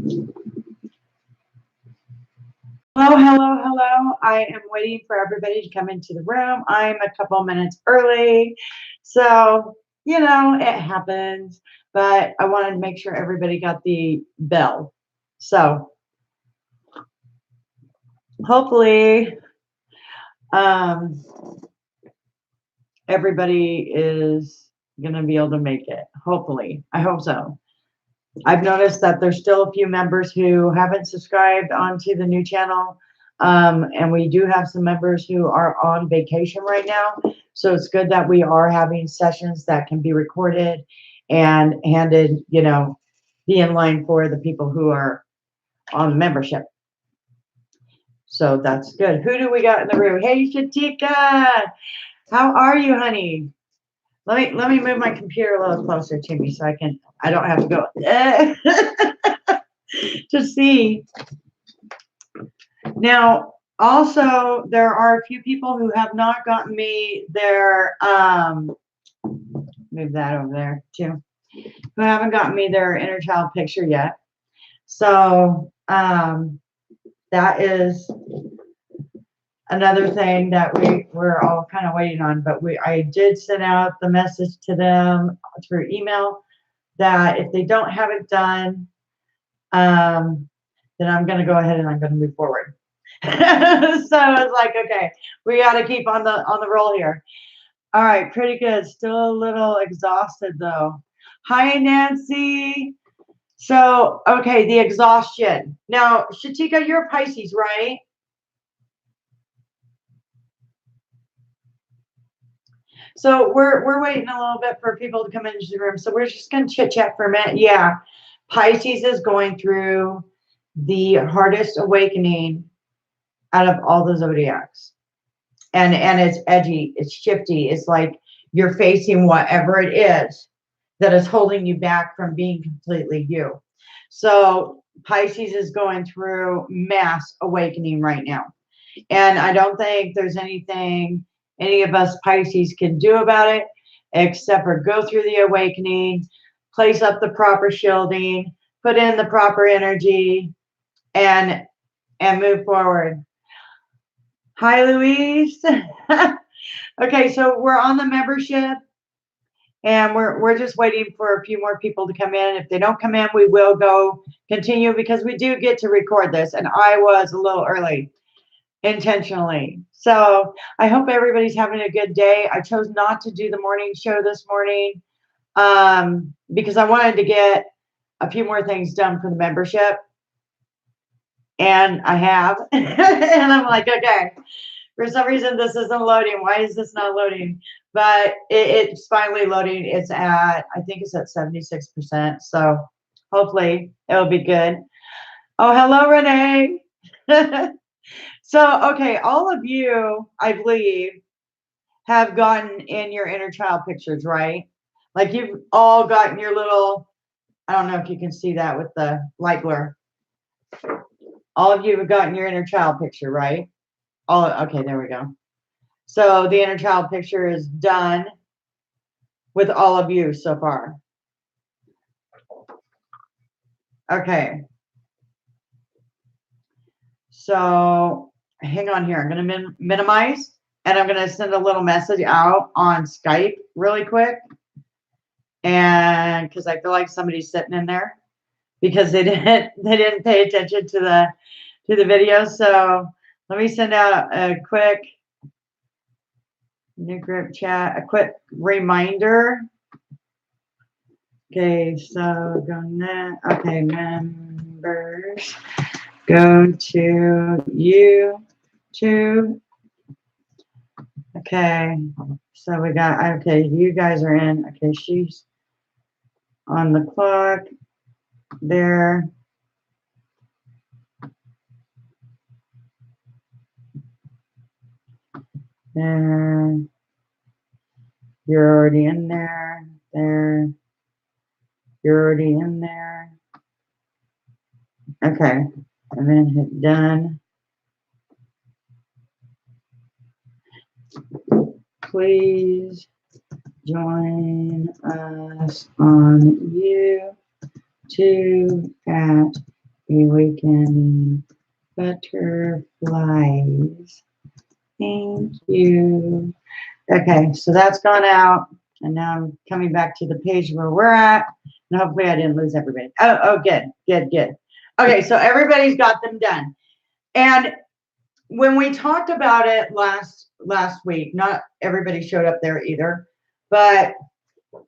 Hello, hello, hello. I am waiting for everybody to come into the room. I'm a couple minutes early. So, it happens, but I wanted to make sure everybody got the bell. So, hopefully, um, everybody is going to be able to make it. Hopefully. I hope so. I've noticed that there's still a few members who haven't subscribed onto the new channel. And we do have some members who are on vacation right now. So it's good that we are having sessions that can be recorded and handed, be in line for the people who are on membership. So that's good. Who do we got in the room? Hey, Shatika, how are you, honey? Let me move my computer a little closer to me so I don't have to go to see. Now, also, there are a few people who have not gotten me their, move that over there too, who haven't gotten me their inner child picture yet. So, that is another thing that we're all kind of waiting on, but I did send out the message to them through email that if they don't have it done, then I'm going to go ahead and I'm going to move forward. So it's like, okay, we got to keep on the roll here. All right, pretty good. Still a little exhausted though. Hi, Nancy. So, okay, the exhaustion. Now, Shatika, you're a Pisces, right? So we're waiting a little bit for people to come into the room. So we're just going to chit chat for a minute. Yeah, Pisces is going through the hardest awakening out of all the zodiacs, and it's edgy, it's shifty. It's like you're facing whatever it is that is holding you back from being completely you. So Pisces is going through mass awakening right now, and I don't think there's anything any of us Pisces can do about it except for go through the awakening, place up the proper shielding, put in the proper energy, and move forward. Hi, Louise. Okay, so we're on the membership, and we're just waiting for a few more people to come in. If they don't come in, we will go continue because we do get to record this, and I was a little early intentionally. So I hope everybody's having a good day. I chose not to do the morning show this morning because I wanted to get a few more things done for the membership. And I have. And I'm like, okay, for some reason this isn't loading. Why is this not loading? But it's finally loading. It's I think it's at 76%. So hopefully it'll be good. Oh, hello, Renee. So, okay, all of you, I believe, have gotten in your inner child pictures, right? Like you've all gotten your little, I don't know if you can see that with the light blur. All of you have gotten your inner child picture, right? Okay, there we go. So the inner child picture is done with all of you so far. Okay. So hang on here. I'm going to minimize, and I'm going to send a little message out on Skype really quick. And because I feel like somebody's sitting in there because they didn't pay attention to the video. So let me send out a quick new group chat, a quick reminder. Okay, so go next. Okay, members, go to YouTube. Okay, so we got, okay, you guys are in. Okay, she's on the clock there. There. You're already in there. There. You're already in there. Okay, and then hit done. Please join us on YouTube at Awakening butterflies. Thank you. Okay, so that's gone out. And now I'm coming back to the page where we're at. And hopefully I didn't lose everybody. Oh, good. Okay, so everybody's got them done. And when we talked about it last week, not everybody showed up there either, but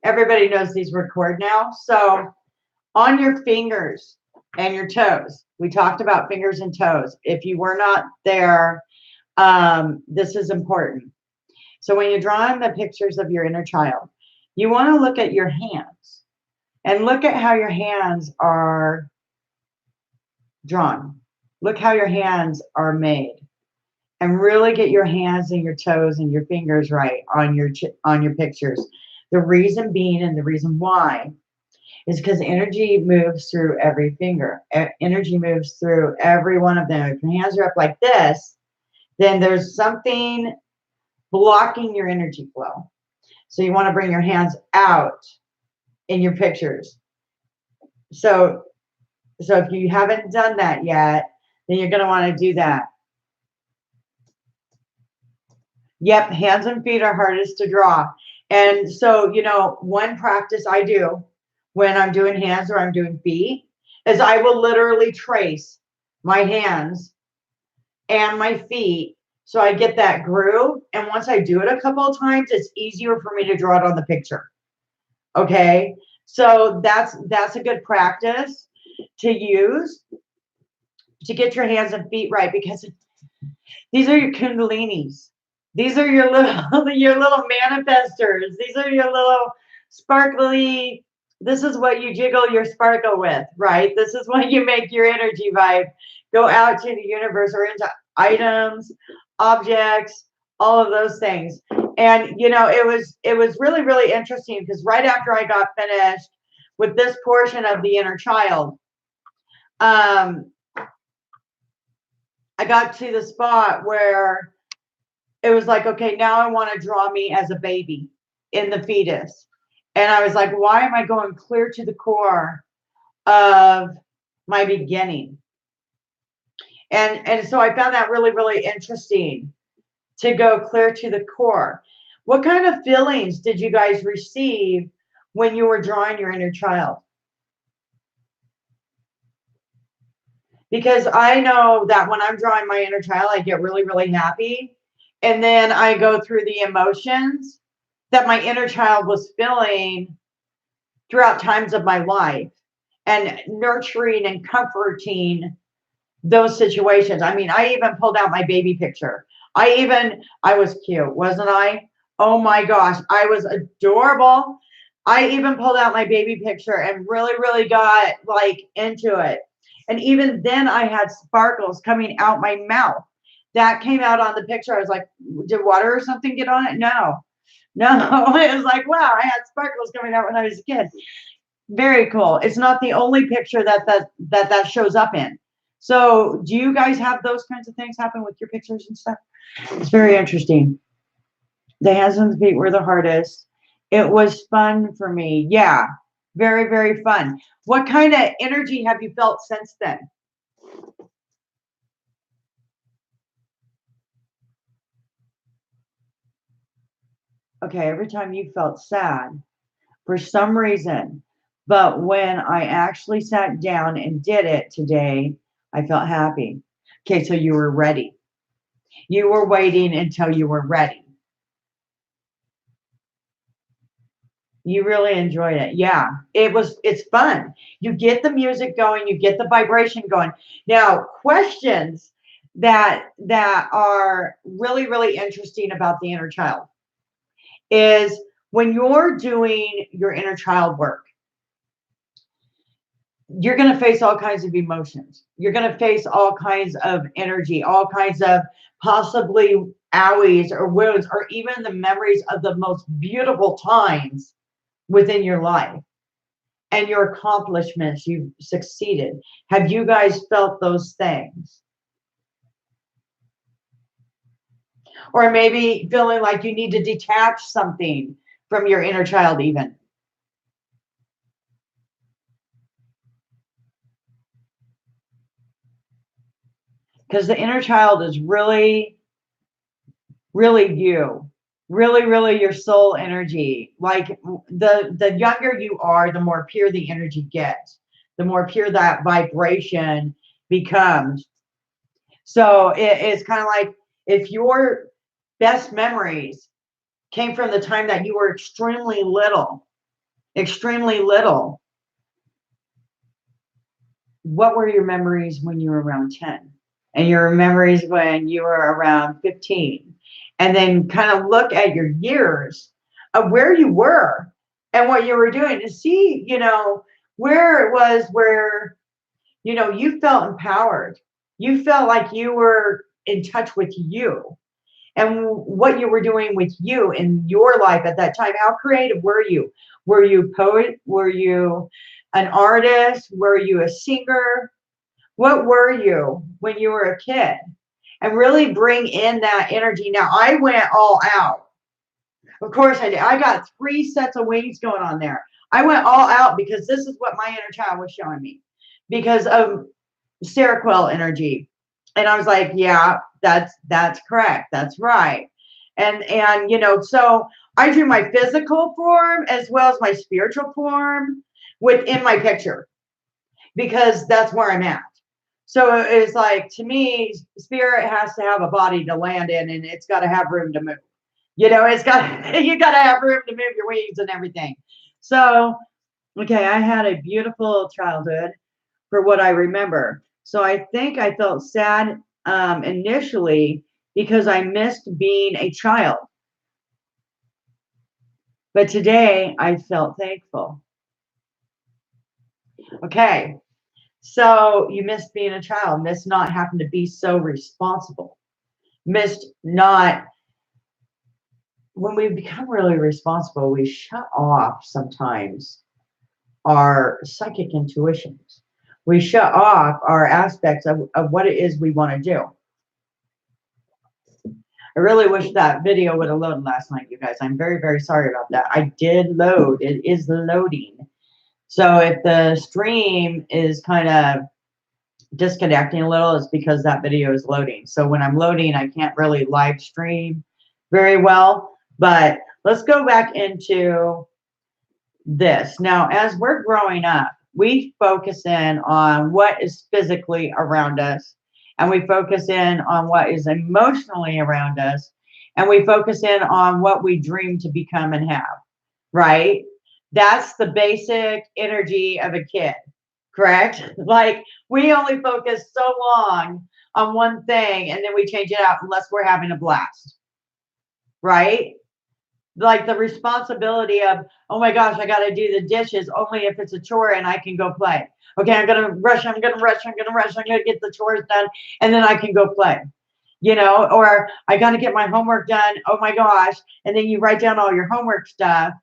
everybody knows these record now. So on your fingers and your toes, we talked about fingers and toes. If you were not there, this is important. So when you're drawing the pictures of your inner child, you want to look at your hands and look at how your hands are drawn. Look how your hands are made, and really get your hands and your toes and your fingers right on your pictures. The reason being, and the reason why, is because energy moves through every finger. Energy moves through every one of them. If your hands are up like this, then there's something blocking your energy flow. So you want to bring your hands out in your pictures. So if you haven't done that yet, then you're going to want to do that. Yep, hands and feet are hardest to draw. And so, one practice I do when I'm doing hands or I'm doing feet is I will literally trace my hands and my feet so I get that groove. And once I do it a couple of times, it's easier for me to draw it on the picture. Okay, so that's a good practice to use to get your hands and feet right, because these are your kundalinis. These are your little manifestors. These are your little sparkly. This is what you jiggle your sparkle with, right? This is what you make your energy vibe go out to the universe or into items, objects, all of those things. And it was really, really interesting, because right after I got finished with this portion of the inner child, I got to the spot where it was like, okay, now I want to draw me as a baby in the fetus. And I was like, why am I going clear to the core of my beginning? And so I found that really, really interesting, to go clear to the core. What kind of feelings did you guys receive when you were drawing your inner child? Because I know that when I'm drawing my inner child, I get really, really happy. And then I go through the emotions that my inner child was feeling throughout times of my life, and nurturing and comforting those situations. I mean, I even pulled out my baby picture. I was cute, wasn't I? Oh my gosh, I was adorable. I even pulled out my baby picture and really, really got like into it. And even then I had sparkles coming out my mouth. That came out on the picture. I was like, did water or something get on it? No. It was like, wow, I had sparkles coming out when I was a kid. Very cool. It's not the only picture that shows up in. So do you guys have those kinds of things happen with your pictures and stuff? It's very interesting. The hands and the feet were the hardest. It was fun for me. Yeah, very, very fun. What kind of energy have you felt since then? Okay, every time you felt sad for some reason, but when I actually sat down and did it today, I felt happy. Okay, so you were ready. You were waiting until you were ready. You really enjoyed it. Yeah, it's fun. You get the music going, you get the vibration going. Now, questions that are really, really interesting about the inner child is when you're doing your inner child work, you're going to face all kinds of emotions. You're going to face all kinds of energy, all kinds of possibly owies or wounds, or even the memories of the most beautiful times within your life and your accomplishments. You've succeeded. Have you guys felt those things? Or maybe feeling like you need to detach something from your inner child even. because the inner child is really, really you, really, really your soul energy. Like the younger you are, the more pure the energy gets, the more pure that vibration becomes. So it's kind of like if your best memories came from the time that you were extremely little, what were your memories when you were around 10? And your memories when you were around 15? And then kind of look at your years of where you were and what you were doing to see, where it was where, you felt empowered. You felt like you were in touch with you and what you were doing with you in your life at that time. How creative were you? Were you a poet? Were you an artist? Were you a singer? What were you when you were a kid? And really bring in that energy. Now, I went all out. Of course I did. I got 3 sets of wings going on there. I went all out because this is what my inner child was showing me because of Seroquel energy. And I was like, yeah, that's correct. That's right. And so I drew my physical form as well as my spiritual form within my picture because that's where I'm at. So it's like to me, spirit has to have a body to land in and it's got to have room to move. It's got you got to have room to move your wings and everything. So, okay, I had a beautiful childhood for what I remember. So I think I felt sad initially because I missed being a child. But today I felt thankful. Okay, so you missed being a child, missed not having to be so responsible, missed not. When we become really responsible, we shut off sometimes our psychic intuitions. We shut off our aspects of what it is we want to do. I really wish that video would have loaded last night, you guys. I'm very, very sorry about that. I did load. It is loading. So if the stream is kind of disconnecting a little, it's because that video is loading. So when I'm loading, I can't really live stream very well. But let's go back into this. Now, as we're growing up, we focus in on what is physically around us, and we focus in on what is emotionally around us, and we focus in on what we dream to become and have, right? That's the basic energy of a kid, correct? Like we only focus so long on one thing and then we change it out unless we're having a blast, right? Like the responsibility of, oh my gosh, I got to do the dishes only if it's a chore and I can go play. Okay, I'm going to rush, I'm going to get the chores done and then I can go play. Or I got to get my homework done. Oh my gosh. And then you write down all your homework stuff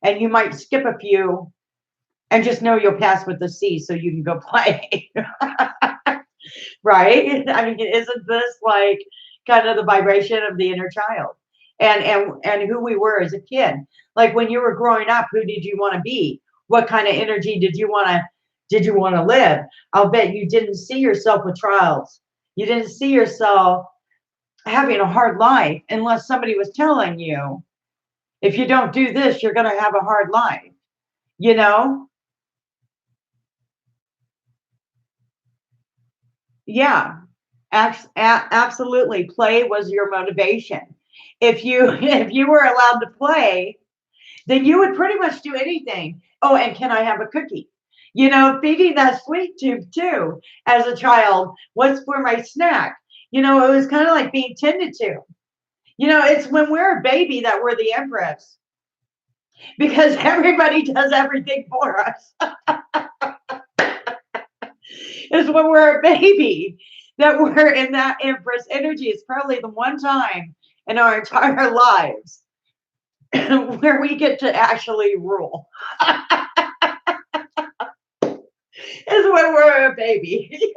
and you might skip a few and just know you'll pass with the C so you can go play. Right? I mean, isn't this like kind of the vibration of the inner child? And who we were as a kid. Like when you were growing up, who did you want to be? What kind of energy did you want to live? I'll bet you didn't see yourself with trials. You didn't see yourself having a hard life unless somebody was telling you, if you don't do this, you're going to have a hard life. Yeah, absolutely. Play was your motivation. If you were allowed to play, then you would pretty much do anything. Oh, and can I have a cookie? Feeding that sweet tooth too as a child. What's for my snack? It was kind of like being tended to. It's when we're a baby that we're the empress because everybody does everything for us. It's when we're a baby that we're in that empress energy. It's probably the one time in our entire lives where we get to actually rule. Is when we're a baby.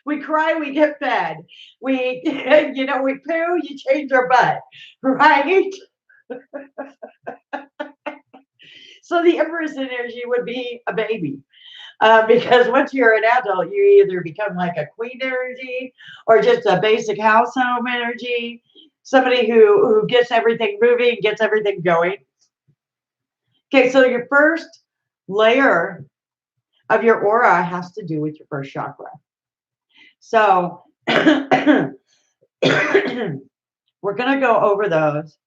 We cry, we get fed. We poo, you change our butt, right? So the empress energy would be a baby. Because once you're an adult, you either become like a queen energy or just a basic house home energy, somebody who gets everything moving, gets everything going. Okay, so your first layer of your aura has to do with your first chakra. So we're going to go over those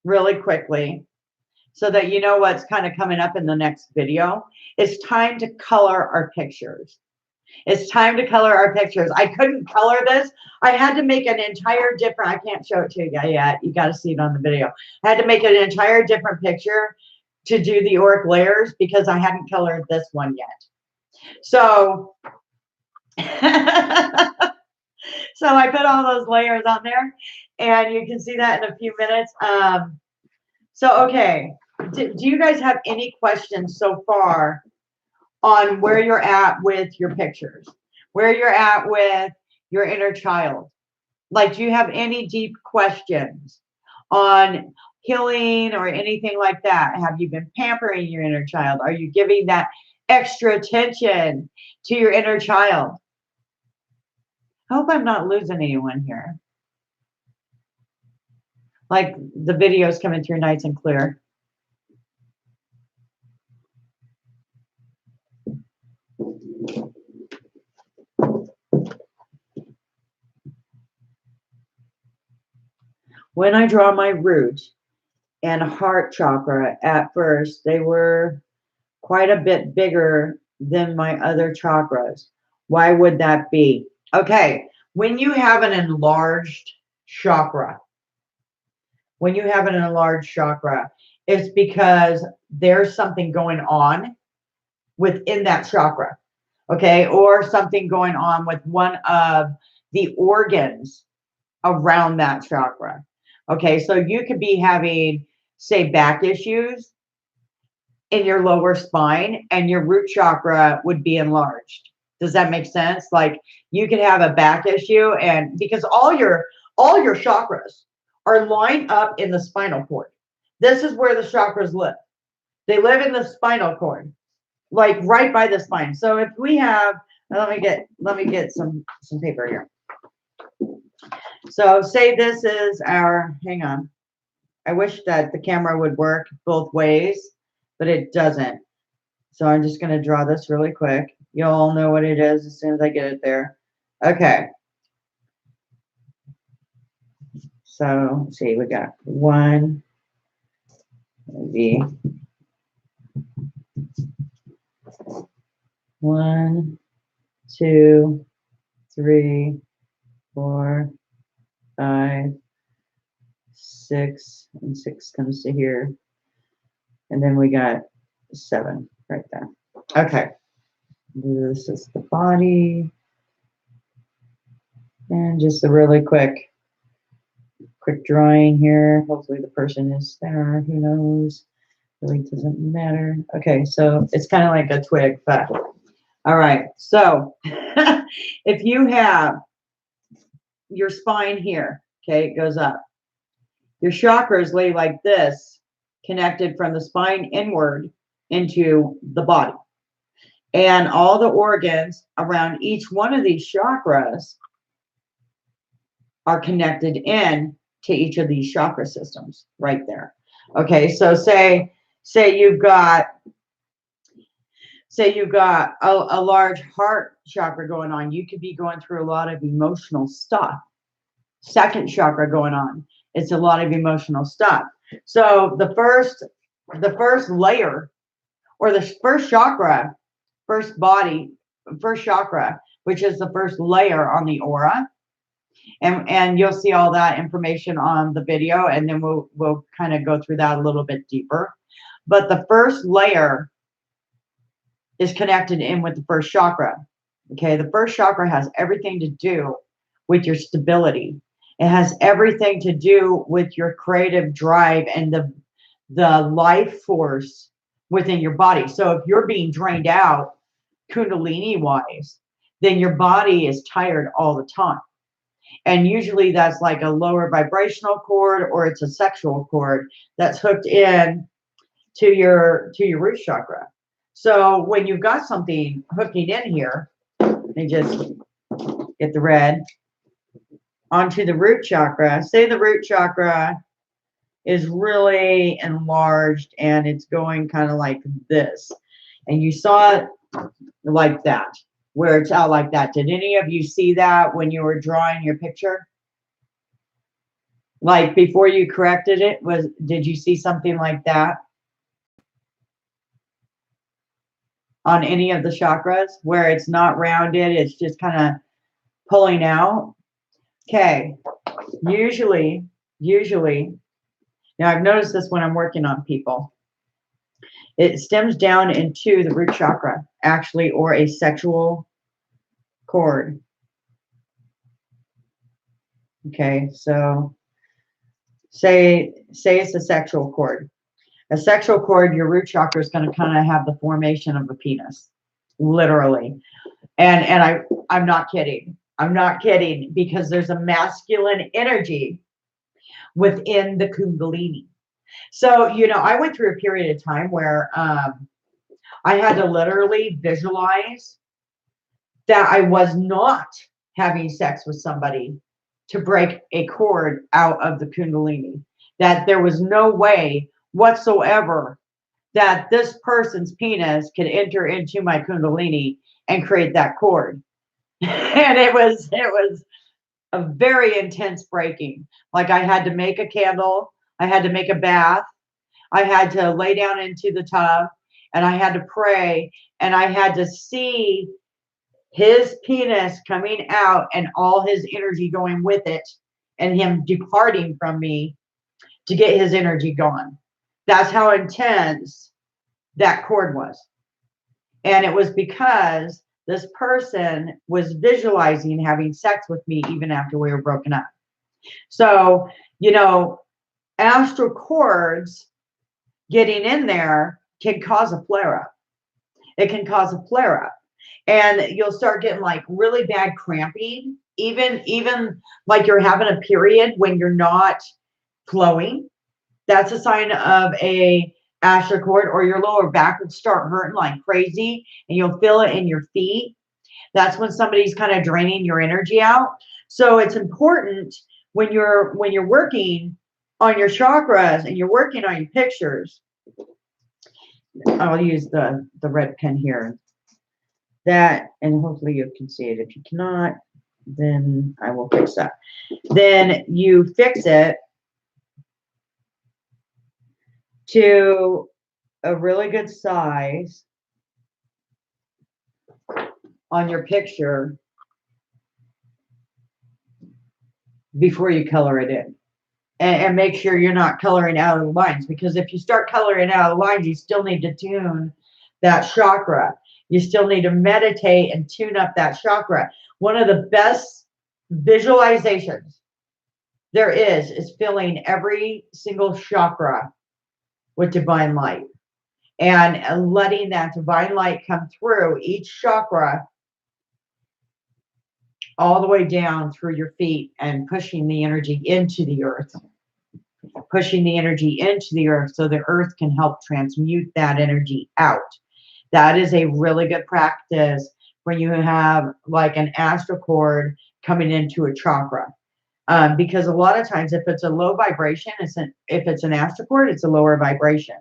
really quickly so that you know what's kind of coming up in the next video. It's time to color our pictures. It's time to color our pictures. I couldn't color this. I had to make an entire different, I can't show it to you yet. You got to see it on the video. I had to make an entire different picture to do the auric layers because I hadn't colored this one yet. So, so I put all those layers on there and you can see that in a few minutes. Okay. Do you guys have any questions so far on where you're at with your pictures, where you're at with your inner child? Like, do you have any deep questions on healing or anything like that? Have you been pampering your inner child? Are you giving that extra attention to your inner child? I hope I'm not losing anyone here. Like, the video's coming through nice and clear. When I draw my root and heart chakra, at first, they were quite a bit bigger than my other chakras. Why would that be? Okay, when you have an enlarged chakra, it's because there's something going on within that chakra, okay? Or something going on with one of the organs around that chakra. Okay, so you could be having, say, back issues in your lower spine and your root chakra would be enlarged. Does that make sense? Like, you could have a back issue, and because all your chakras are lined up in the spinal cord. This is where the chakras live. They live in the spinal cord, like right by the spine. So if we have, let me get some paper here. So say this is our, hang on. I wish that the camera would work both ways, but it doesn't. So I'm just going to draw this really quick. You'll all know what it is as soon as I get it there. Okay. So let's see, we got one, maybe 1, 2, 3, 4, 5, 6, and 6 comes to here. And then we got 7 right there. Okay. This is the body. And just a really quick drawing here. Hopefully the person is there. Who knows? Really doesn't matter. Okay, so it's kind of like a twig, but all right. So if you have your spine here, okay, it goes up. Your chakras lay like this, connected from the spine inward into the body. And all the organs around each one of these chakras are connected in to each of these chakra systems right there. Okay, so say you've got a large heart chakra going on. You could be going through a lot of emotional stuff. Second chakra going on. It's a lot of emotional stuff. So the first layer, or the first chakra, first chakra, which is the first layer on the aura. And you'll see all that information on the video, and then we'll kind of go through that a little bit deeper. But the first layer is connected in with the first chakra. Okay, the first chakra has everything to do with your stability. It has everything to do with your creative drive and the life force within your body. So if you're being drained out Kundalini wise, then your body is tired all the time. And usually that's like a lower vibrational cord, or it's a sexual cord that's hooked in to your root chakra. So when you've got something hooking in here, they just get the red onto the root chakra. Say the root chakra is really enlarged and it's going kind of like this. And you saw it like that, where it's out like that. Did any of you see that when you were drawing your picture? Like before you corrected it, did you see something like that on any of the chakras where it's not rounded, it's just kind of pulling out? Okay, usually, now I've noticed this when I'm working on people, it stems down into the root chakra, actually, or a sexual cord. Okay, so say it's a sexual cord. A sexual cord, your root chakra is going to kind of have the formation of a penis, literally. And I'm not kidding. I'm not kidding, because there's a masculine energy within the Kundalini. So, you know, I went through a period of time where I had to literally visualize that I was not having sex with somebody to break a cord out of the Kundalini, that there was no way whatsoever that this person's penis could enter into my Kundalini and create that cord. And it was a very intense breaking. Like I had to make a candle, I had to make a bath, I had to lay down into the tub, and I had to pray, and I had to see his penis coming out and all his energy going with it, and him departing from me to get his energy gone. That's how intense that cord was. And it was because this person was visualizing having sex with me even after we were broken up. So, you know, astral cords getting in there can cause a flare up. It can cause a flare up. And you'll start getting like really bad cramping, even like you're having a period when you're not flowing. That's a sign of a astral cord. Or your lower back will start hurting like crazy and you'll feel it in your feet. That's when somebody's kind of draining your energy out. So it's important when you're working on your chakras and you're working on your pictures. I'll use the red pen here. That, and hopefully you can see it. If you cannot, then I will fix that. Then you fix it to a really good size on your picture before you color it in. And make sure you're not coloring out of the lines, because if you start coloring out of the lines, you still need to tune that chakra. You still need to meditate and tune up that chakra. One of the best visualizations there is filling every single chakra with divine light and letting that divine light come through each chakra all the way down through your feet and pushing the energy into the earth. Pushing the energy into the earth so the earth can help transmute that energy out. That is a really good practice when you have like an astral cord coming into a chakra. Because a lot of times if it's a low vibration, if it's an astral cord, it's a lower vibration.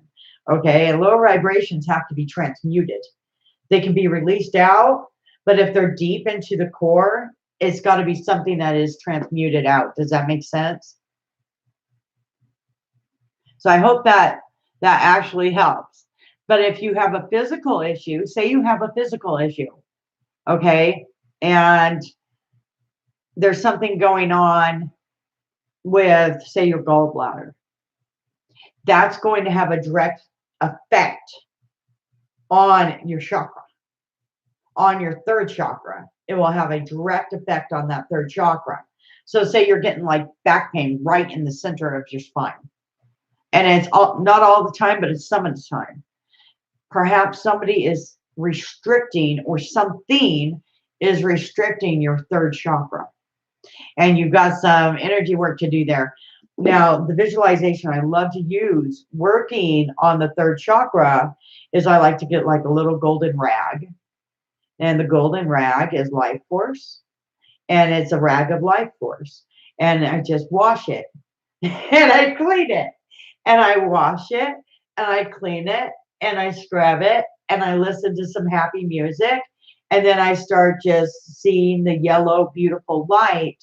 Okay, and lower vibrations have to be transmuted. They can be released out, but if they're deep into the core, it's got to be something that is transmuted out. Does that make sense? So I hope that actually helps. But if you have a physical issue, say you have a physical issue, okay, and there's something going on with, say, your gallbladder, that's going to have a direct effect on your chakra, on your third chakra. It will have a direct effect on that third chakra. So say you're getting like back pain right in the center of your spine. And it's not all the time, but it's some of the time. Perhaps somebody is restricting, or something is restricting your third chakra. And you've got some energy work to do there. Now, the visualization I love to use working on the third chakra is I like to get like a little golden rag. And the golden rag is life force. And it's a rag of life force. And I just wash it and I clean it. And I wash it and I clean it and I scrub it and I listen to some happy music. And then I start just seeing the yellow, beautiful light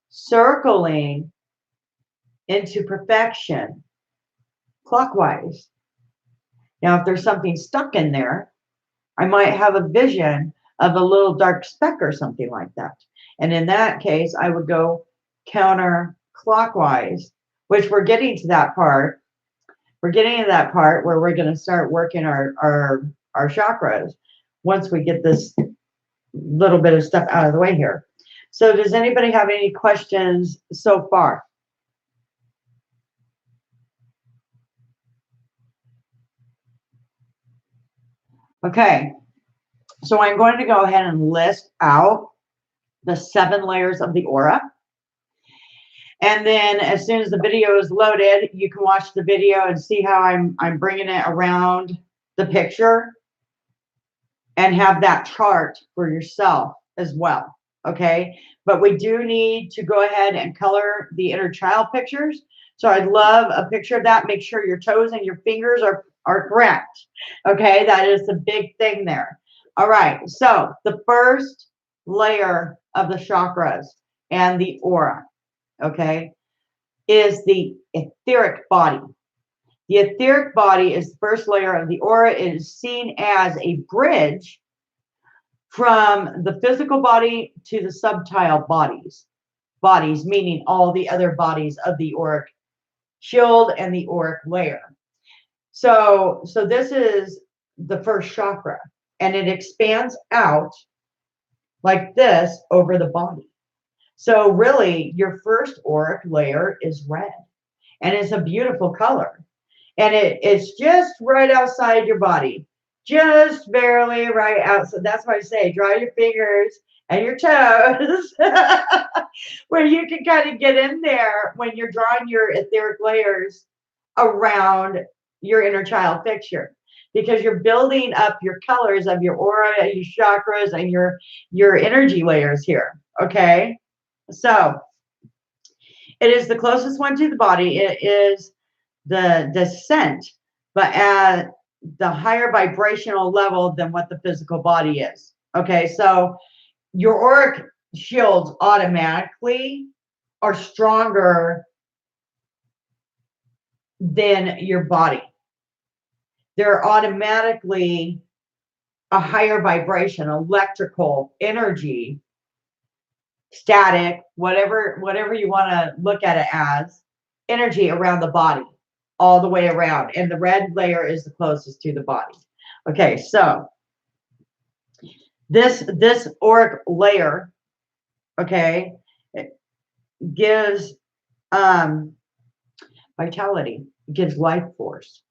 circling into perfection clockwise. Now, if there's something stuck in there, I might have a vision of a little dark speck or something like that. And in that case, I would go counterclockwise, which we're getting to that part. We're getting to that part where we're going to start working our chakras once we get this little bit of stuff out of the way here. So does anybody have any questions so far? Okay, so I'm going to go ahead and list out the 7 layers of the aura. And then as soon as the video is loaded, you can watch the video and see how I'm bringing it around the picture and have that chart for yourself as well. Okay, but we do need to go ahead and color the inner child pictures. So I'd love a picture of that. Make sure your toes and your fingers are correct. Okay, that is the big thing there. All right, so the first layer of the chakras and the aura, okay, is the etheric body. The etheric body is the first layer of the aura. It is seen as a bridge from the physical body to the subtile bodies, meaning all the other bodies of the auric shield and the auric layer. So this is the first chakra, and it expands out like this over the body. So really, your first auric layer is red, and it's a beautiful color. And it's just right outside your body, just barely right out. So that's why I say draw your fingers and your toes where you can kind of get in there when you're drawing your etheric layers around your inner child picture, because you're building up your colors of your aura, your chakras, and your energy layers here. Okay, so it is the closest one to the body. It is the descent, but at the higher vibrational level than what the physical body is. Okay, so your auric shields automatically are stronger than your body. They're automatically a higher vibration, electrical energy, static, whatever you want to look at it as, energy around the body, all the way around. And the red layer is the closest to the body. Okay, so this auric layer, okay, it gives vitality, it gives life force.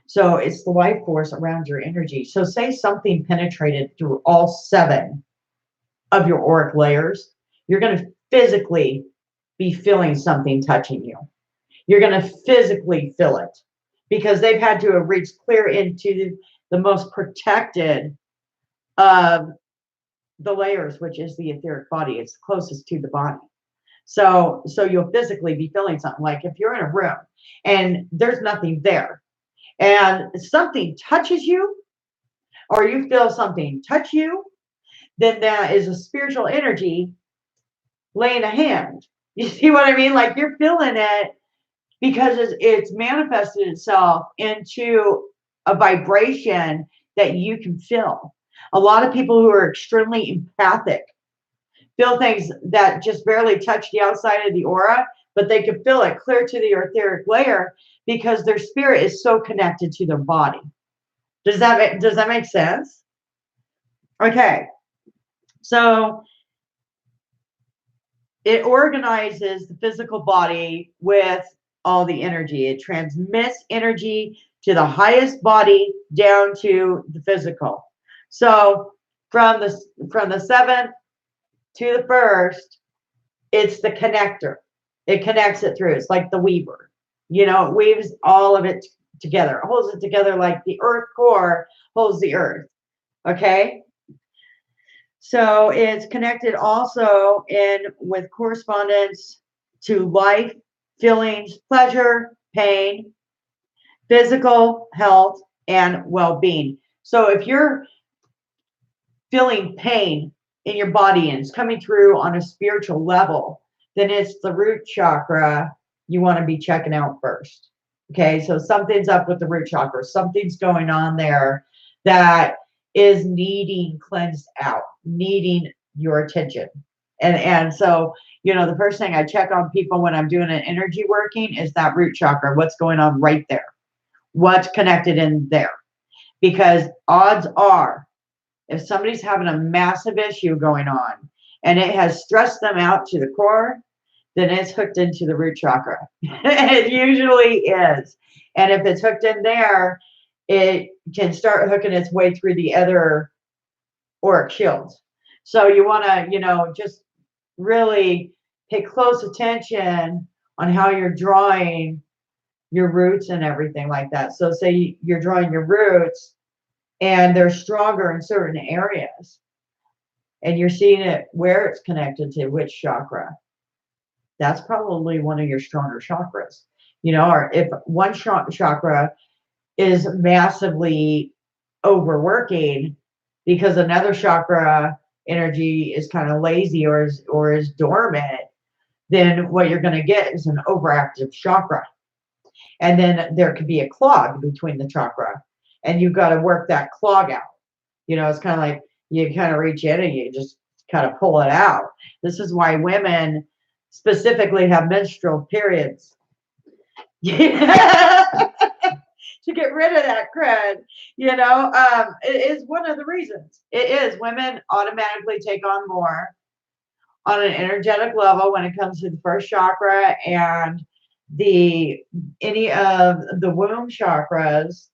So it's the life force around your energy. So say something penetrated through all 7 of your auric layers, you're going to physically be feeling something touching you. You're going to physically feel it because they've had to have reached clear into the most protected of the layers, which is the etheric body. It's closest to the body. So you'll physically be feeling something. Like if you're in a room and there's nothing there and something touches you, or you feel something touch you, then that is a spiritual energy laying a hand. You see what I mean? Like you're feeling it because it's manifested itself into a vibration that you can feel. A lot of people who are extremely empathic feel things that just barely touch the outside of the aura, but they can feel it clear to the etheric layer because their spirit is so connected to their body. Does that make sense? Okay. So it organizes the physical body with all the energy. It transmits energy to the highest body down to the physical. So from the 7th to the 1st, it's the connector. It connects it through. It's like the weaver. It weaves all of it together. It holds it together like the earth core holds the earth. Okay? So it's connected also in with correspondence to life, feelings, pleasure, pain, physical health, and well-being. So if you're feeling pain in your body and it's coming through on a spiritual level, then it's the root chakra you want to be checking out first. Okay, so something's up with the root chakra. Something's going on there that is needing cleansed out, needing your attention. And so, the first thing I check on people when I'm doing an energy working is that root chakra. What's going on right there? What's connected in there? Because odds are, if somebody's having a massive issue going on and it has stressed them out to the core, then it's hooked into the root chakra. It usually is. And if it's hooked in there, it can start hooking its way through the other auric shields. So you want to, just really pay close attention on how you're drawing your roots and everything like that. So say you're drawing your roots and they're stronger in certain areas and you're seeing it where it's connected to which chakra. That's probably one of your stronger chakras. Or if one chakra is massively overworking because another chakra energy is kind of lazy or is dormant, then what you're going to get is an overactive chakra. And then there could be a clog between the chakra, and you've got to work that clog out. It's kind of like you kind of reach in and you just kind of pull it out. This is why women specifically have menstrual periods. To get rid of that crud, it is one of the reasons. It is. Women automatically take on more on an energetic level when it comes to the first chakra and any of the womb chakras.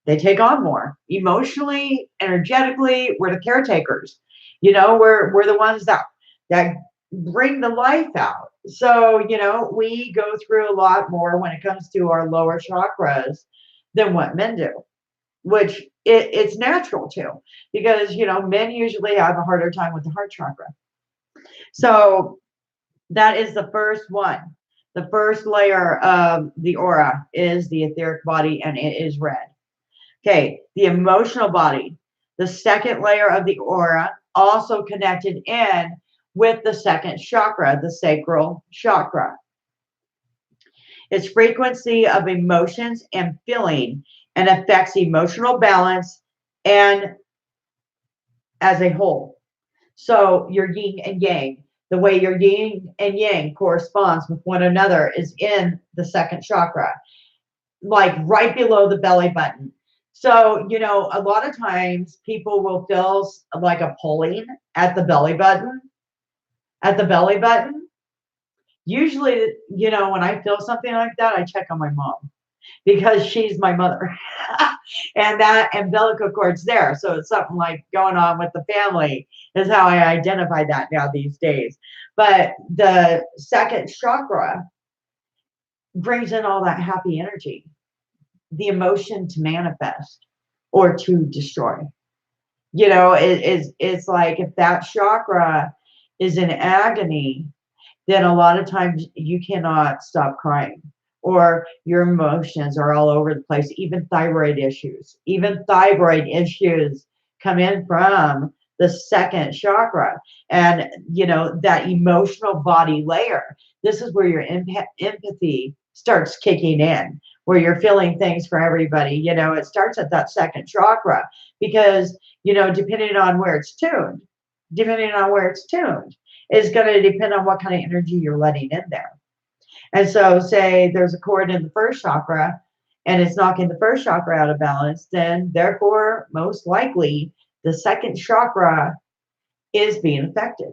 They take on more emotionally, energetically. We're the caretakers. We're the ones that bring the life out. So, we go through a lot more when it comes to our lower chakras than what men do, which it's natural to, because, men usually have a harder time with the heart chakra. So that is the first one. The first layer of the aura is the etheric body, and it is red. Okay, the emotional body, the second layer of the aura, also connected in with the second chakra, the sacral chakra. Its frequency of emotions and feeling and affects emotional balance and as a whole. So your yin and yang, the way your yin and yang corresponds with one another is in the second chakra, like right below the belly button. So, a lot of times people will feel like a pulling at the belly button. Usually, when I feel something like that, I check on my mom because she's my mother. And that umbilical cord's there. So it's something like going on with the family is how I identify that now these days. But the second chakra brings in all that happy energy, the emotion to manifest or to destroy. It's like if that chakra is in agony, then a lot of times you cannot stop crying, or your emotions are all over the place. Even thyroid issues come in from the second chakra. And, that emotional body layer, this is where your empathy starts kicking in, where you're feeling things for everybody. It starts at that second chakra because, depending on where it's tuned, is going to depend on what kind of energy you're letting in there. And so say there's a cord in the first chakra and it's knocking the first chakra out of balance, then therefore, most likely, the second chakra is being affected.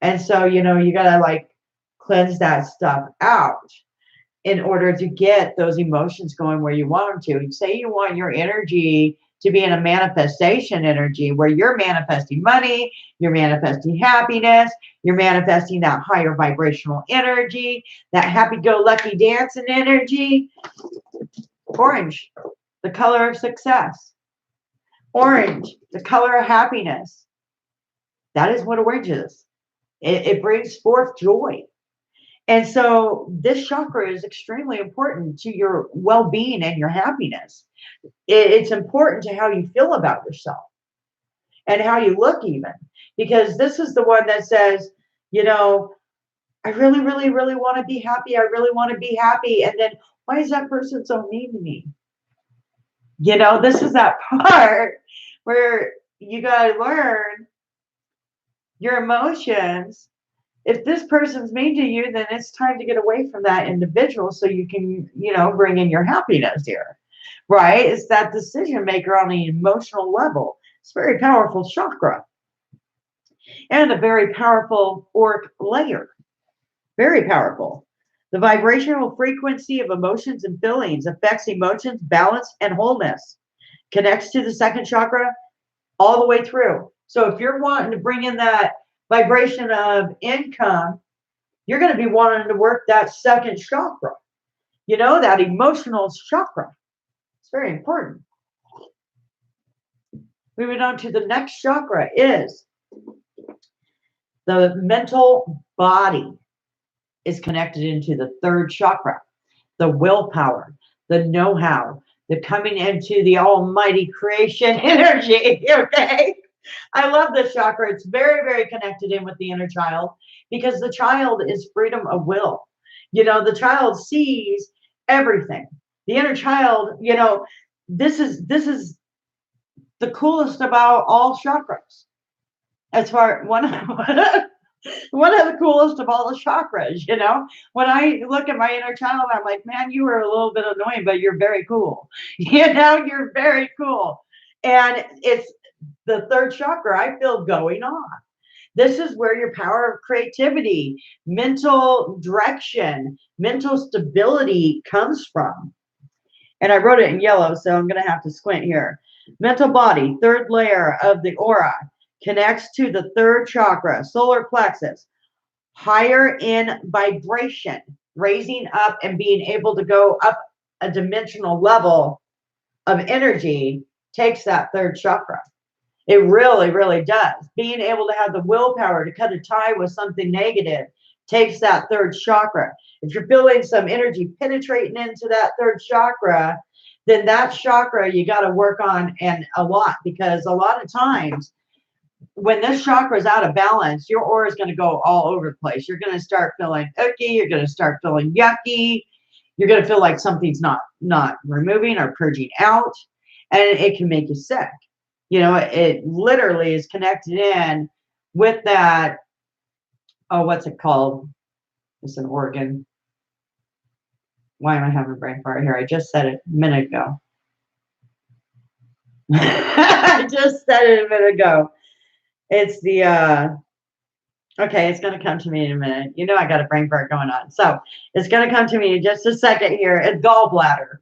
And so, you got to cleanse that stuff out in order to get those emotions going where you want them to. Say you want your energy to be in a manifestation energy where you're manifesting money, you're manifesting happiness, you're manifesting that higher vibrational energy, that happy-go-lucky dancing energy. Orange, the color of success. Orange, the color of happiness. That is what orange is. It brings forth joy. And so this chakra is extremely important to your well-being and your happiness. It's important to how you feel about yourself and how you look even, because this is the one that says, you know, I really, really, really want to be happy. I really want to be happy. And then why is that person so mean to me? You know, this is that part where you got to learn your emotions. If this person's mean to you, then it's time to get away from that individual so you can, you know, bring in your happiness here, right? It's that decision maker on the emotional level. It's a very powerful chakra and a very powerful auric layer. Very powerful. The vibrational frequency of emotions and feelings affects emotions, balance, and wholeness. Connects to the second chakra all the way through. So if you're wanting to bring in that vibration of income, you're going to be wanting to work that second chakra, you know, that emotional chakra. It's very important. Moving on to the next chakra is the mental body is connected into the third chakra, the willpower, the know-how, the coming into the almighty creation energy, okay? I love this chakra. It's very, very connected in with the inner child because the child is freedom of will. You know, the child sees everything. The inner child, you know, this is the coolest about all chakras. As far one of the coolest of all the chakras, you know. When I look at my inner child, I'm like, man, you are a little bit annoying, but you're very cool. You know, you're very cool. And it's the third chakra I feel going on. This is where your power of creativity, mental direction, mental stability comes from. And I wrote it in yellow, so I'm going to have to squint here. Mental body, third layer of the aura, connects to the third chakra, solar plexus, higher in vibration, raising up and being able to go up a dimensional level of energy takes that third chakra. It really, really does. Being able to have the willpower to cut a tie with something negative takes that third chakra. If you're feeling some energy penetrating into that third chakra, then that chakra you got to work on and a lot, because a lot of times when this chakra is out of balance, your aura is going to go all over the place. You're going to start feeling icky. You're going to start feeling yucky. You're going to feel like something's not removing or purging out, and it can make you sick. You know, it literally is connected in with that. Oh, what's it called? It's an organ. Why am I having a brain fart here? I just said it a minute ago. I just said it a minute ago. It's the, okay, it's going to come to me in a minute. You know, I got a brain fart going on. So it's going to come to me in just a second here. It's gallbladder.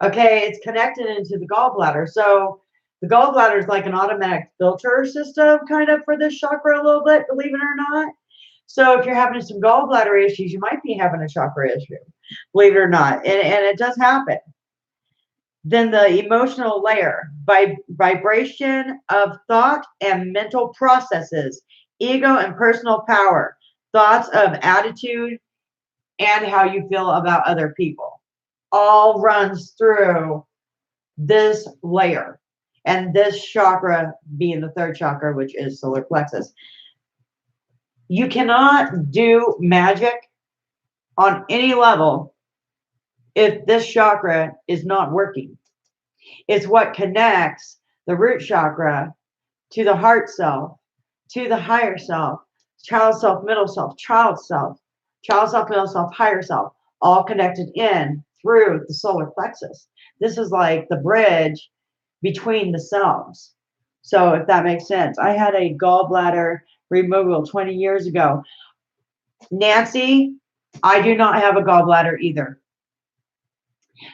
Okay, it's connected into the gallbladder. So the gallbladder is like an automatic filter system kind of for this chakra a little bit, believe it or not. So if you're having some gallbladder issues, you might be having a chakra issue, believe it or not. And it does happen. Then the emotional layer, vibration of thought and mental processes, ego and personal power, thoughts of attitude, and how you feel about other people, all runs through this layer. And this chakra being the third chakra, which is solar plexus. You cannot do magic on any level if this chakra is not working. It's what connects the root chakra to the heart self, to the higher self, child self, middle self, child self, middle self, higher self, all connected in through the solar plexus. This is like the bridge between the selves. So if that makes sense, I had a gallbladder removal 20 years ago. Nancy, I do not have a gallbladder either.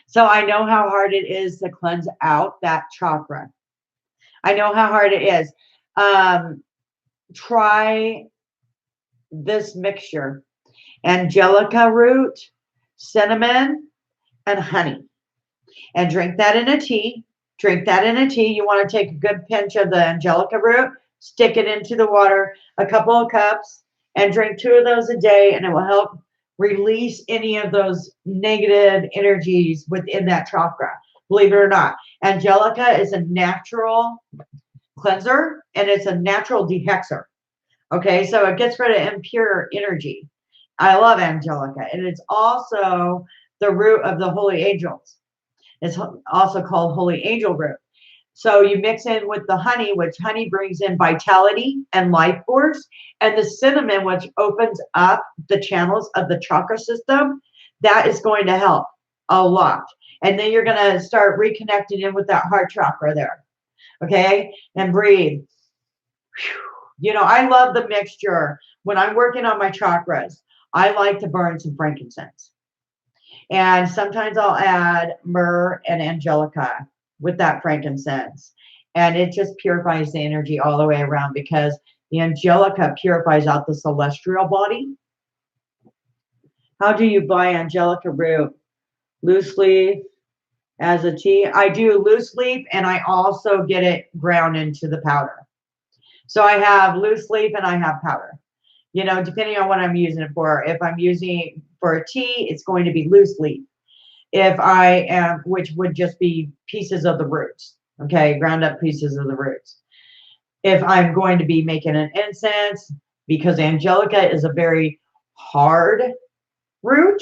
So I know how hard it is to cleanse out that chakra. I know how hard it is. Um, Try this mixture: angelica root, cinnamon, and honey. And drink that in a tea. Drink that in a tea. You want to take a good pinch of the angelica root, stick it into the water, a couple of cups, and drink 2 of those a day, and it will help release any of those negative energies within that chakra. Believe it or not, angelica is a natural cleanser and it's a natural dehexer. Okay, so it gets rid of impure energy. I love angelica, and it's also the root of the holy angels. It's also called holy angel root. So you mix in with the honey, which honey brings in vitality and life force, and the cinnamon, which opens up the channels of the chakra system. That is going to help a lot. And then you're going to start reconnecting in with that heart chakra there. Okay. And breathe. You know, I love the mixture. When I'm working on my chakras, I like to burn some frankincense. And sometimes I'll add myrrh and angelica with that frankincense. And it just purifies the energy all the way around because the angelica purifies out the celestial body. How do you buy angelica root? Loose leaf as a tea. I do loose leaf and I also get it ground into the powder. So I have loose leaf and I have powder. You know, depending on what I'm using it for. If I'm using for a tea, it's going to be loose leaf. If I am, which would just be pieces of the roots, okay, ground up pieces of the roots. If I'm going to be making an incense, because angelica is a very hard root,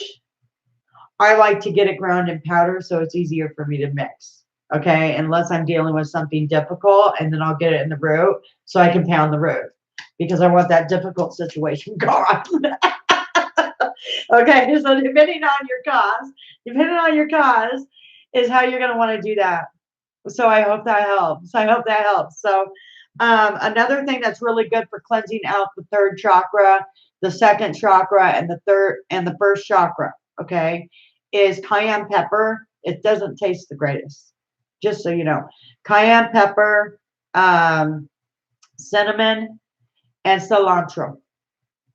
I like to get it ground in powder so it's easier for me to mix. Okay, unless I'm dealing with something difficult, and then I'll get it in the root so I can pound the root because I want that difficult situation gone. Okay, so depending on your cause is how you're going to want to do that. So I hope that helps. I hope that helps. So another thing that's really good for cleansing out the third chakra, the second chakra, and the third and the first chakra, okay, is cayenne pepper. It doesn't taste the greatest, just so you know. Cayenne pepper, cinnamon, and cilantro.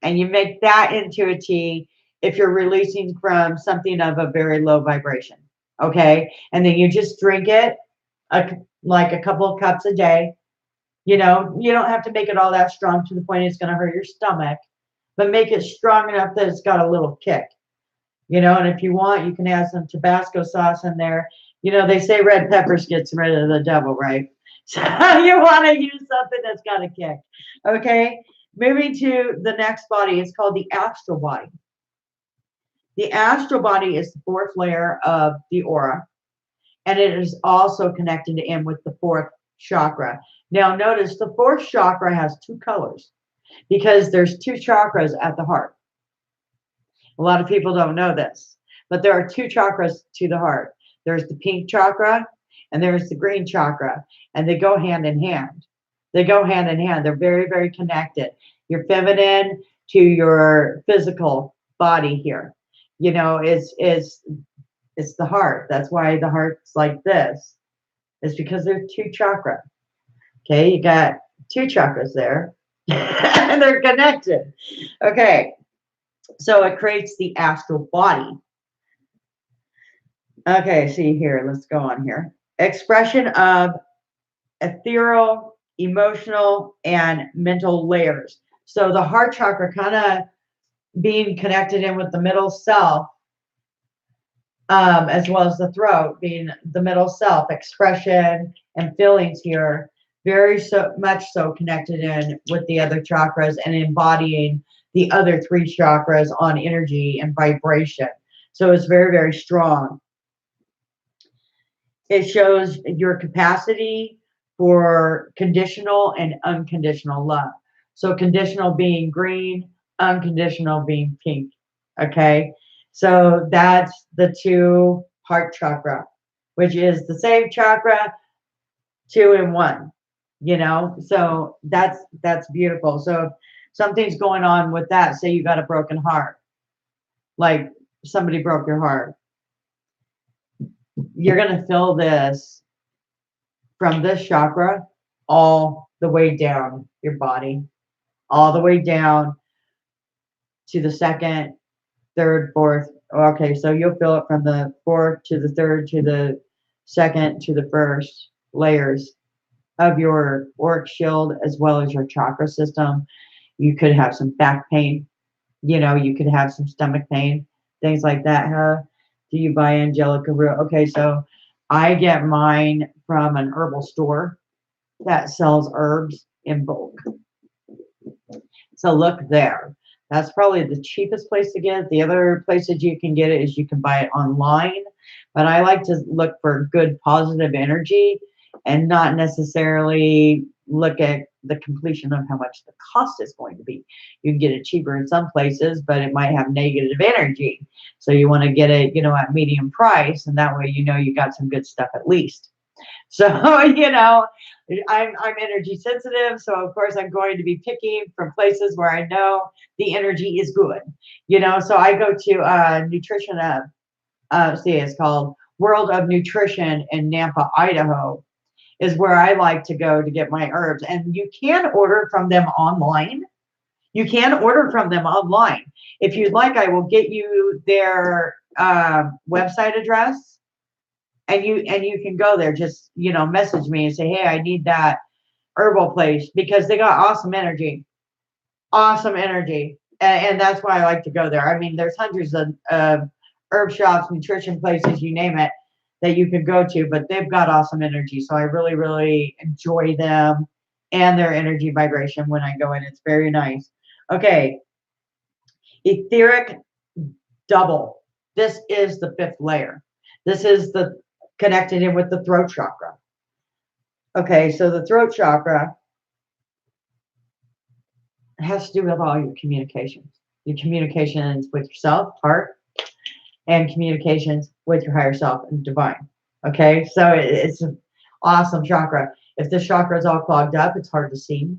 And you make that into a tea if you're releasing from something of a very low vibration. Okay. And then you just drink it like a couple of cups a day. You know, you don't have to make it all that strong to the point it's going to hurt your stomach, but make it strong enough that it's got a little kick. You know, and if you want, you can add some Tabasco sauce in there. You know, they say red peppers gets rid of the devil, right? So you want to use something that's got a kick. Okay. Moving to the next body, it's called the astral body. The astral body is the fourth layer of the aura, and it is also connected in with the fourth chakra. Now, notice the fourth chakra has 2 colors because there's 2 chakras at the heart. A lot of people don't know this, but there are 2 chakras to the heart. There's the pink chakra and there's the green chakra, and they go hand in hand. They go hand in hand. They're very, very connected. Your feminine to your physical body here. You know, it's the heart. That's why the heart's like this. It's because there's 2 chakras. Okay, you got 2 chakras there, and they're connected. Okay, so it creates the astral body. Okay, see here. Let's go on here. Expression of ethereal, emotional, and mental layers. So the heart chakra kind of being connected in with the middle self, as well as the throat being the middle self, expression and feelings here, very so much so connected in with the other chakras and embodying the other 3 chakras on energy and vibration. So it's very, very strong. It shows your capacity for conditional and unconditional love. So conditional being green, unconditional being pink. Okay. So that's the 2 heart chakra, which is the same chakra, 2 in 1, you know? So that's beautiful. So if something's going on with that, say you got a broken heart, like somebody broke your heart, You're going to feel this from this chakra all the way down your body, all the way down to the second, third, fourth. Okay, so you'll feel it from the fourth to the third to the second to the first layers of your auric shield as well as your chakra system. You could have some back pain, you could have some stomach pain, things like that. Huh? Do you buy Angelica root? Okay, so I get mine from an herbal store that sells herbs in bulk. So look there. That's probably the cheapest place to get it. The other places you can get it is you can buy it online. But I like to look for good positive energy and not necessarily look at the completion of how much the cost is going to be. You can get it cheaper in some places, but it might have negative energy. So you want to get it, at medium price, and that way you got some good stuff at least. So, I'm energy sensitive. So of course I'm going to be picking from places where I know the energy is good. So I go to nutrition, it's called World of Nutrition in Nampa, Idaho, is where I like to go to get my herbs. And you can order from them online. You can order from them online. If you'd like, I will get you their website address, and you can go there. Just message me and say, hey, I need that herbal place, because they got awesome energy, and that's why I like to go there. I mean, there's hundreds of herb shops, nutrition places, you name it, that you could go to, but they've got awesome energy. So I really, really enjoy them and their energy vibration when I go in. It's very nice. Okay, etheric double. This is the fifth layer. This is the connected in with the throat chakra. Okay, so the throat chakra has to do with all your communications with yourself, heart, and communications with your higher self and divine. Okay, so it's an awesome chakra. If this chakra is all clogged up, it's hard to see.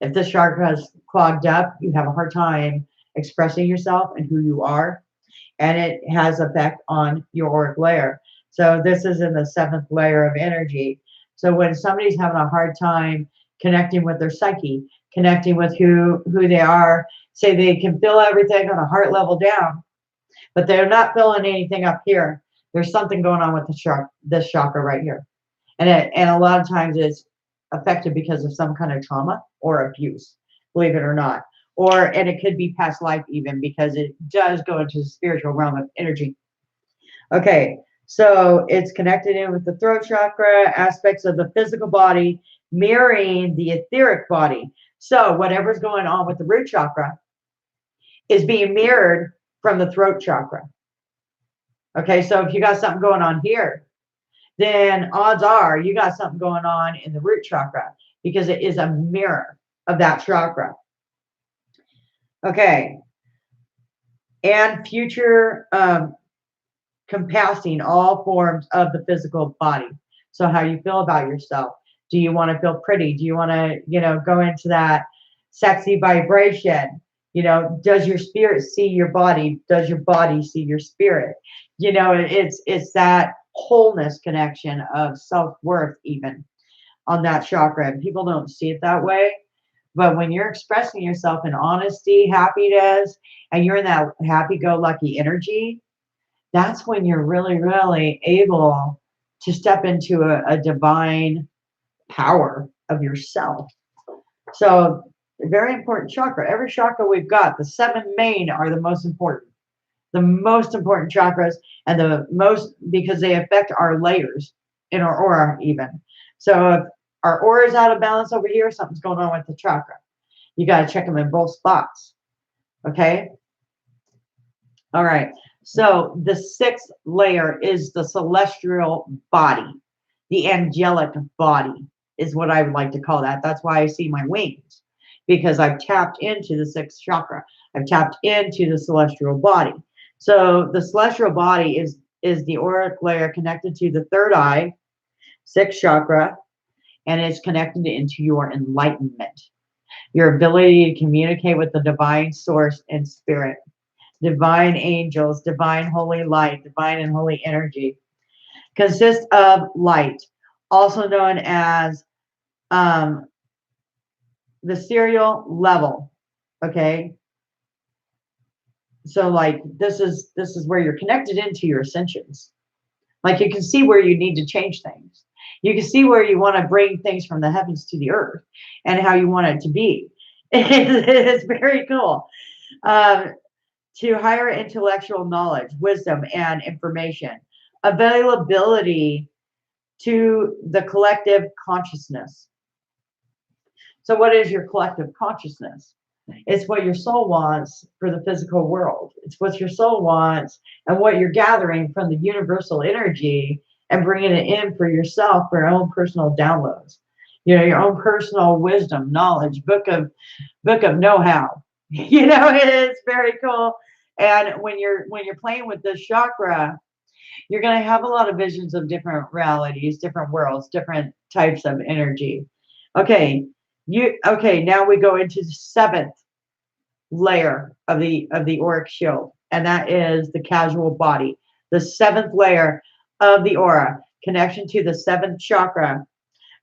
If this chakra is clogged up, you have a hard time expressing yourself and who you are, and it has effect on your auric layer. So this is in the seventh layer of energy. So when somebody's having a hard time connecting with their psyche, connecting with who they are, say they can feel everything on a heart level down, but they're not feeling anything up here. There's something going on with this chakra right here. And a lot of times it's affected because of some kind of trauma or abuse, believe it or not. And it could be past life even, because it does go into the spiritual realm of energy. Okay, so it's connected in with the throat chakra, aspects of the physical body mirroring the etheric body. So whatever's going on with the root chakra is being mirrored from the throat chakra. Okay, so if you got something going on here, then odds are you got something going on in the root chakra, because it is a mirror of that chakra. Okay, and future compassing all forms of the physical body. So how you feel about yourself. Do you want to feel pretty? Do you want to, go into that sexy vibration? Does your spirit see your body? Does your body see your spirit? It's that wholeness connection of self-worth even on that chakra. And people don't see it that way. But when you're expressing yourself in honesty, happiness, and you're in that happy-go-lucky energy, that's when you're really, really able to step into a divine power of yourself. So very important chakra. Every chakra we've got, the 7 main are the most important. The most important chakras, and the most, because they affect our layers in our aura even. So if our aura is out of balance over here, something's going on with the chakra. You got to check them in both spots. Okay? All right. So the 6th layer is the celestial body. The angelic body is what I would like to call that. That's why I see my wings, because I've tapped into the 6th chakra. I've tapped into the celestial body. So the celestial body is the auric layer connected to the 3rd eye, 6th chakra, and it's connected into your enlightenment, your ability to communicate with the divine source and spirit, divine angels, divine holy light, divine and holy energy. consists of light, also known as um, the serial level. Okay, so like this is where you're connected into your ascensions. Like you can see where you need to change things. You can see where you want to bring things from the heavens to the earth and how you want it to be. It's very cool. Um, to higher intellectual knowledge, wisdom, and information, availability to the collective consciousness. So, what is your collective consciousness? It's what your soul wants for the physical world. It's what your soul wants and what you're gathering from the universal energy and bringing it in for yourself for your own personal downloads. You know, your own personal wisdom, knowledge, book of know-how. You know, it's very cool. And when you're playing with this chakra, you're going to have a lot of visions of different realities, different worlds, different types of energy. Okay, now we go into the seventh layer of the auric shield, and that is the casual body. The seventh layer of the aura, connection to the seventh chakra,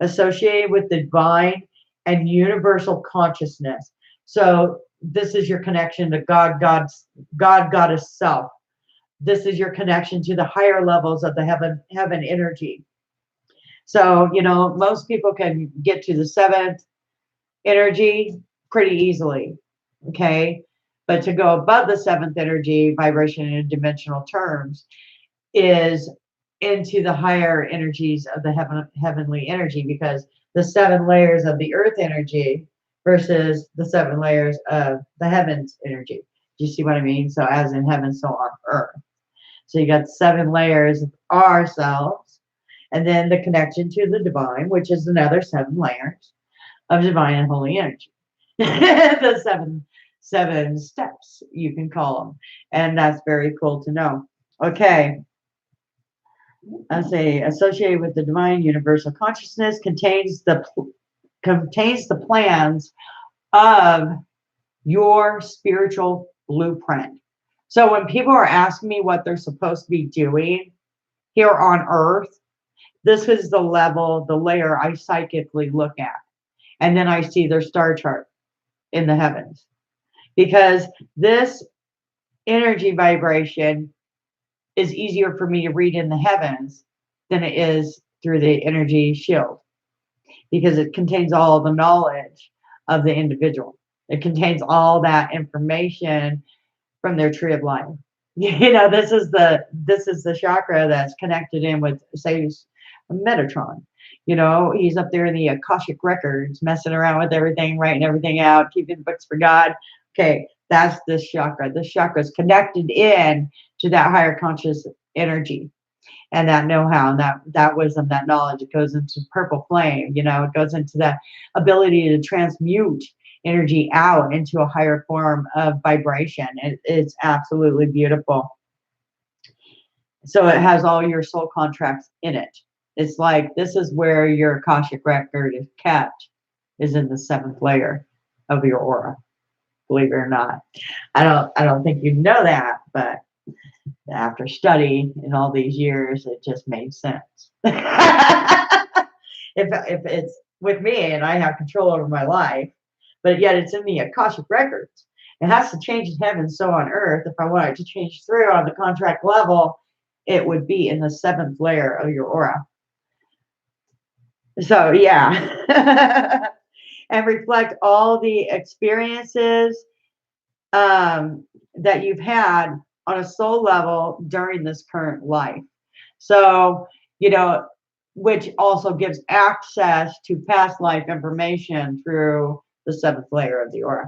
associated with the divine and universal consciousness. So this is your connection to God, Goddess self. This is your connection to the higher levels of the heaven energy. So, most people can get to the seventh energy pretty easily. Okay. But to go above the seventh energy vibration in dimensional terms is into the higher energies of the heavenly energy, because the seven layers of the earth energy versus the seven layers of the heavens energy. Do you see what I mean? So as in heaven, so on earth. So you got seven layers of ourselves, and then the connection to the divine, which is another seven layers of divine and holy energy. The seven steps, you can call them. And that's very cool to know. Okay. I say associated with the divine universal consciousness contains the plans of your spiritual blueprint. So when people are asking me what they're supposed to be doing here on earth, this is the layer I psychically look at. And then I see their star chart in the heavens. Because this energy vibration is easier for me to read in the heavens than it is through the energy shield, because it contains all the knowledge of the individual. It contains all that information from their tree of life. This is the chakra that's connected in with, say, Metatron. He's up there in the Akashic records, messing around with everything, writing everything out, keeping books for God. Okay, that's this chakra. This chakra is connected in to that higher conscious energy and that know-how and that wisdom, that knowledge. It goes into purple flame. It goes into the ability to transmute energy out into a higher form of vibration. It's absolutely beautiful. So it has all your soul contracts in it. It's like this is where your Akashic record is kept, is in the seventh layer of your aura. Believe it or not, I don't think you know that, but after study in all these years, it just made sense. if it's with me and I have control over my life, but yet it's in the Akashic records. It has to change in heaven, so on earth. If I want it to change through on the contract level, it would be in the seventh layer of your aura. So yeah. And reflect all the experiences that you've had on a soul level during this current life. So, which also gives access to past life information through the seventh layer of the aura.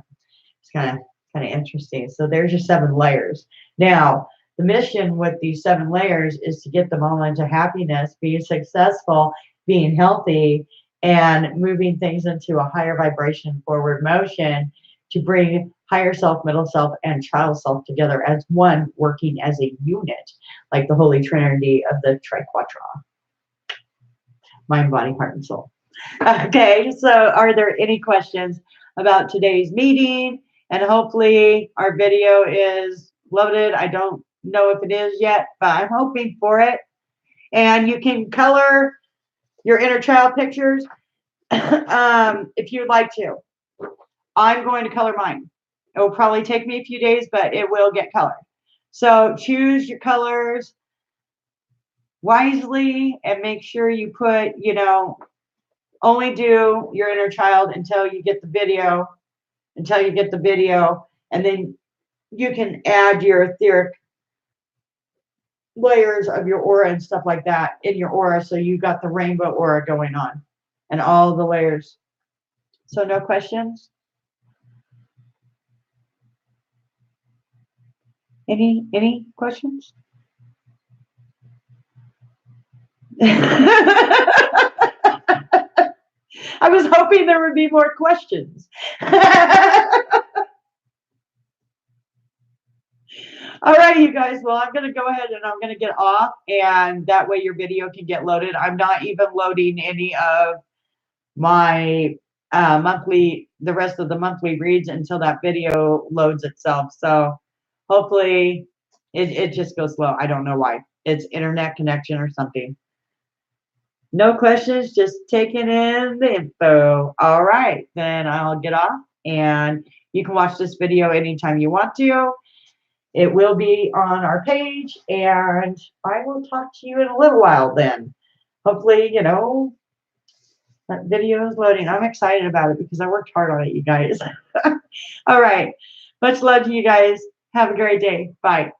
It's kind of interesting. So there's your seven layers. Now, the mission with these seven layers is to get them all into happiness, being successful, being healthy, and moving things into a higher vibration, forward motion, to bring higher self, middle self, and child self together as one, working as a unit, like the Holy Trinity of the Triquetra. Mind, body, heart, and soul. Okay, so are there any questions about today's meeting? And hopefully our video is loaded. I don't know if it is yet, but I'm hoping for it. And you can color your inner child pictures if you'd like to. I'm going to color mine. It will probably take me a few days, but it will get colored. So choose your colors wisely and make sure you put, only do your inner child until you get the video, and then you can add your etheric layers of your aura and stuff like that in your aura. So you got the rainbow aura going on and all the layers. So no questions? Any questions? I was hoping there would be more questions. All right, you guys. Well, I'm going to go ahead and I'm going to get off, and that way your video can get loaded. I'm not even loading any of my the rest of the monthly reads until that video loads itself. So hopefully it just goes slow. I don't know why. It's internet connection or something. No questions, just taking in the info. All right, then I'll get off, and you can watch this video anytime you want to. It will be on our page, and I will talk to you in a little while then. Hopefully, that video is loading. I'm excited about it because I worked hard on it, you guys. All right. Much love to you guys. Have a great day. Bye.